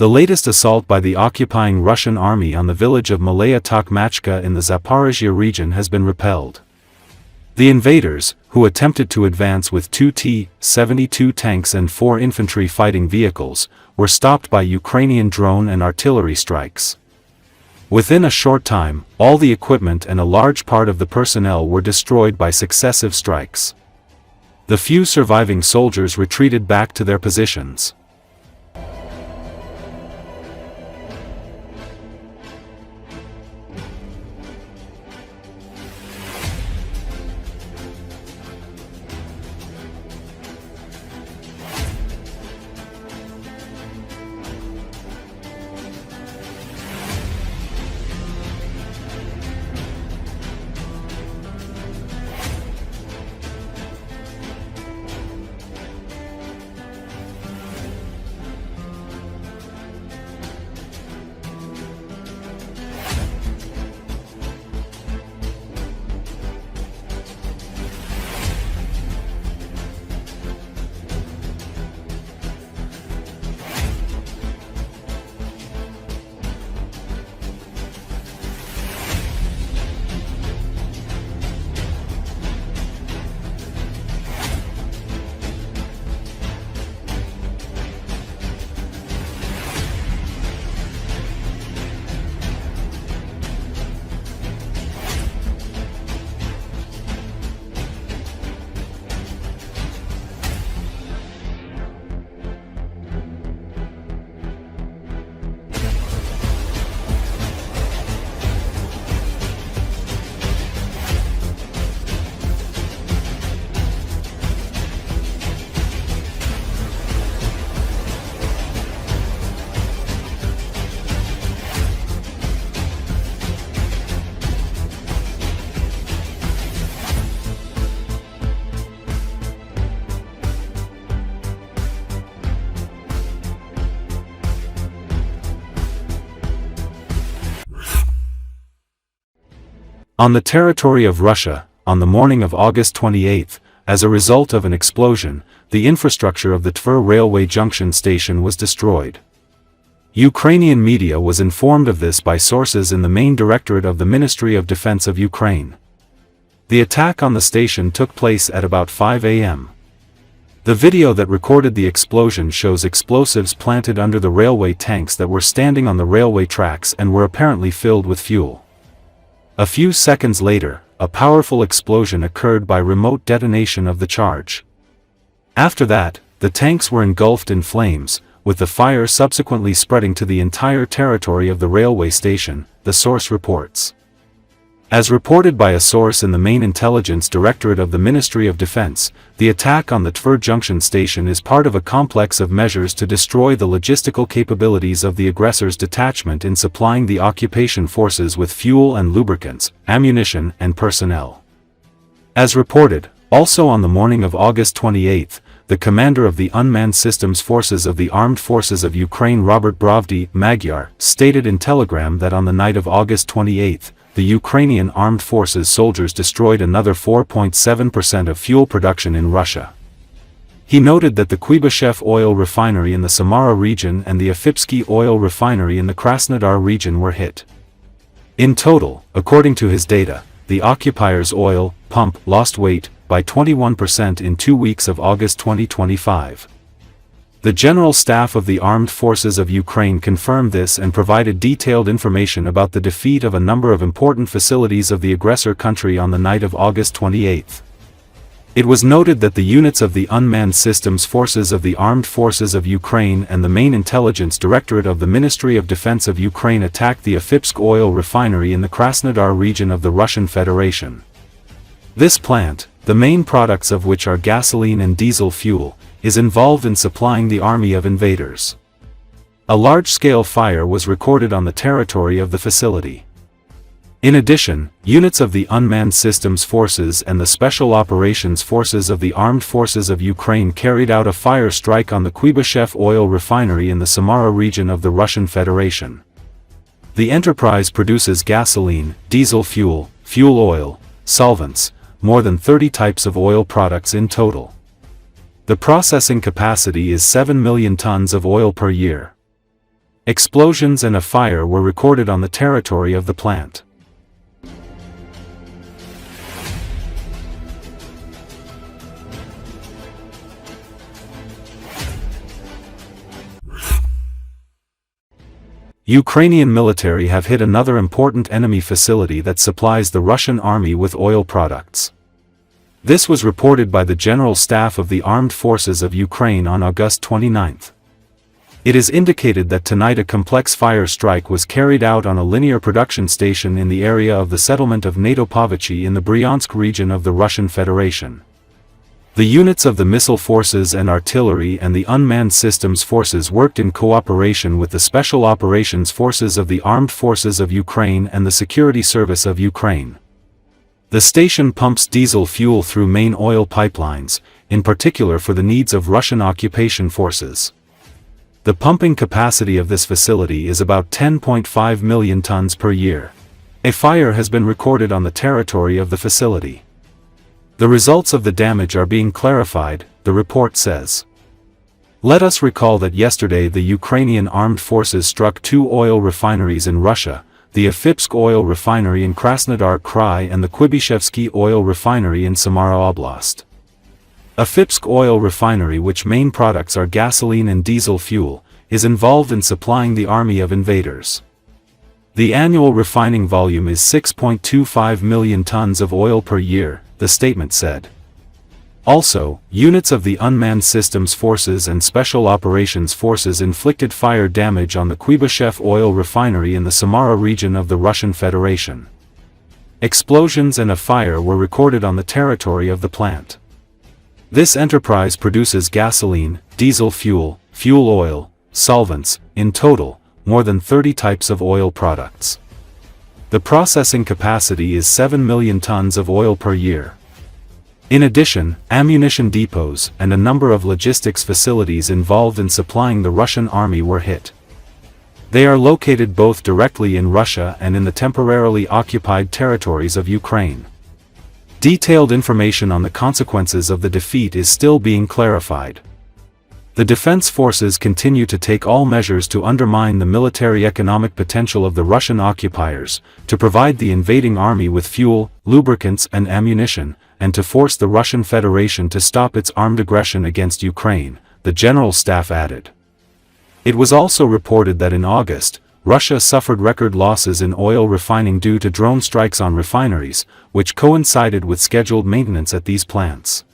The latest assault by the occupying Russian army on the village of Malaya Tokmachka in the Zaporozhia region has been repelled. The invaders, who attempted to advance with 2 T-72 tanks and 4 infantry fighting vehicles, were stopped by Ukrainian drone and artillery strikes. Within a short time, all the equipment and a large part of the personnel were destroyed by successive strikes. The few surviving soldiers retreated back to their positions. On the territory of Russia, on the morning of August 28, as a result of an explosion, the infrastructure of the Tver railway junction station was destroyed. Ukrainian media was informed of this by sources in the main directorate of the Ministry of Defense of Ukraine. The attack on the station took place at about 5 a.m. The video that recorded the explosion shows explosives planted under the railway tanks that were standing on the railway tracks and were apparently filled with fuel. A few seconds later, a powerful explosion occurred by remote detonation of the charge. After that, the tanks were engulfed in flames, with the fire subsequently spreading to the entire territory of the railway station, the source reports. As reported by a source in the main intelligence directorate of the Ministry of Defense, the attack on the Tver junction station is part of a complex of measures to destroy the logistical capabilities of the aggressor's detachment in supplying the occupation forces with fuel and lubricants, ammunition and personnel. As reported, also on the morning of August 28, the commander of the Unmanned Systems Forces of the Armed Forces of Ukraine Robert Brovdy Magyar stated in Telegram that on the night of August 28, the Ukrainian armed forces soldiers destroyed another 4.7% of fuel production in Russia. He noted that the Kuibyshev oil refinery in the Samara region and the Afipsky oil refinery in the Krasnodar region were hit. In total, according to his data, the occupiers' oil pump lost weight by 21% in 2 weeks of August 2025. The General Staff of the Armed Forces of Ukraine confirmed this and provided detailed information about the defeat of a number of important facilities of the aggressor country on the night of August 28. It was noted that the units of the Unmanned Systems Forces of the Armed Forces of Ukraine and the main intelligence directorate of the Ministry of Defense of Ukraine attacked the Afipsk oil refinery in the Krasnodar region of the Russian Federation. This plant, the main products of which are gasoline and diesel fuel, is involved in supplying the army of invaders. A large-scale fire was recorded on the territory of the facility. In addition, units of the Unmanned Systems Forces and the Special Operations Forces of the Armed Forces of Ukraine carried out a fire strike on the Kuibyshev oil refinery in the Samara region of the Russian Federation. The enterprise produces gasoline, diesel fuel, fuel oil, solvents, more than 30 types of oil products in total. The processing capacity is 7 million tons of oil per year. Explosions and a fire were recorded on the territory of the plant. Ukrainian military have hit another important enemy facility that supplies the Russian army with oil products. This was reported by the General Staff of the Armed Forces of Ukraine on August 29. It is indicated that tonight a complex fire strike was carried out on a linear production station in the area of the settlement of NATO Pavichi in the Bryansk region of the Russian Federation. The units of the missile forces and artillery and the unmanned systems forces worked in cooperation with the Special Operations Forces of the Armed Forces of Ukraine and the Security Service of Ukraine. The station pumps diesel fuel through main oil pipelines, in particular for the needs of Russian occupation forces. The pumping capacity of this facility is about 10.5 million tons per year. A fire has been recorded on the territory of the facility. The results of the damage are being clarified, the report says. Let us recall that yesterday the Ukrainian armed forces struck 2 oil refineries in Russia, the Afipsk oil refinery in Krasnodar Krai and the Kuibishevsky oil refinery in Samara Oblast. Afipsk oil refinery, which main products are gasoline and diesel fuel, is involved in supplying the army of invaders. The annual refining volume is 6.25 million tons of oil per year, the statement said. Also, units of the Unmanned Systems Forces and Special Operations Forces inflicted fire damage on the Kuibyshev oil refinery in the Samara region of the Russian Federation. Explosions and a fire were recorded on the territory of the plant. This enterprise produces gasoline, diesel fuel, fuel oil, solvents, in total, more than 30 types of oil products. The processing capacity is 7 million tons of oil per year. In addition, ammunition depots and a number of logistics facilities involved in supplying the Russian army were hit. They are located both directly in Russia and in the temporarily occupied territories of Ukraine. Detailed information on the consequences of the defeat is still being clarified. The defense forces continue to take all measures to undermine the military-economic potential of the Russian occupiers, to provide the invading army with fuel, lubricants and ammunition, and to force the Russian Federation to stop its armed aggression against Ukraine, the General Staff added. It was also reported that in August, Russia suffered record losses in oil refining due to drone strikes on refineries, which coincided with scheduled maintenance at these plants.